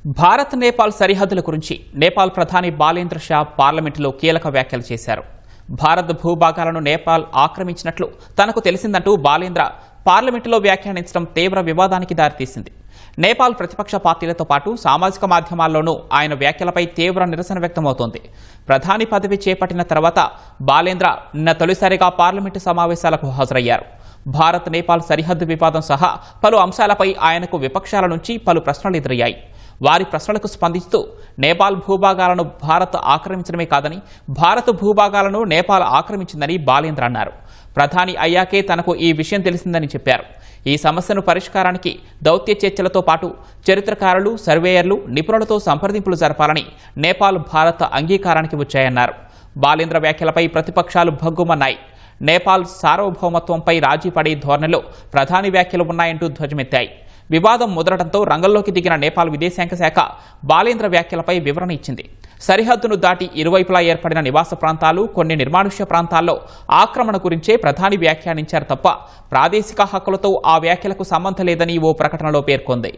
భారత్ నేపాల్ సరిహద్దుల గురించి నేపాల్ ప్రధాని బాలేంద్ర షా పార్లమెంటులో కీలక వ్యాఖ్యలు చేశారు. భారత్ భూభాగాలను నేపాల్ ఆక్రమించినట్లు తనకు తెలిసిందంటూ బాలేంద్ర పార్లమెంటులో వ్యాఖ్యానించడం తీవ్ర వివాదానికి దారితీసింది. నేపాల్ ప్రతిపక్ష పార్టీలతో పాటు సామాజిక మాధ్యమాల్లోనూ ఆయన వ్యాఖ్యలపై తీవ్ర నిరసన వ్యక్తమవుతోంది. ప్రధాని పదవి చేపట్టిన తర్వాత బాలేంద్ర నిన్న తొలిసారిగా పార్లమెంటు సమావేశాలకు హాజరయ్యారు. భారత్ నేపాల్ సరిహద్దు వివాదం సహా పలు అంశాలపై ఆయనకు విపక్షాల నుంచి పలు ప్రశ్నలు ఎదురయ్యాయి. వారి ప్రశ్నలకు స్పందిస్తూ నేపాల్ భూభాగాలను భారత్ ఆక్రమించడమే కాదని భారత్ భూభాగాలను నేపాల్ ఆక్రమించిందని బాలేంద్ర అన్నారు. ప్రధాని అయ్యాకే తనకు ఈ విషయం తెలిసిందని చెప్పారు. ఈ సమస్యను పరిష్కారానికి దౌత్య చర్చలతో పాటు చరిత్రకారులు, సర్వేయర్లు, నిపుణులతో సంప్రదింపులు జరపాలని నేపాల్ భారత్ అంగీకారానికి వచ్చాయన్నారు. బాలేంద్ర వ్యాఖ్యలపై ప్రతిపక్షాలు భగ్గుమన్నాయి. నేపాల్ సార్వభౌమత్వంపై రాజీ పడే ధోరణిలో ప్రధాని వ్యాఖ్యలు ఉన్నాయంటూ ధ్వజమెత్తాయి. వివాదం ముదరడంతో రంగంలోకి దిగిన నేపాల్ విదేశాంగ శాఖ బాలేంద్ర వ్యాఖ్యలపై వివరణ ఇచ్చింది. సరిహద్దును దాటి ఇరువైపులా ఏర్పడిన నివాస ప్రాంతాలు, కొన్ని నిర్మానుష్య ప్రాంతాల్లో ఆక్రమణ గురించే ప్రధాని వ్యాఖ్యానించారు తప్ప ప్రాదేశిక హక్కులతో ఆ వ్యాఖ్యలకు సంబంధం లేదని ఓ ప్రకటనలో పేర్కొంది.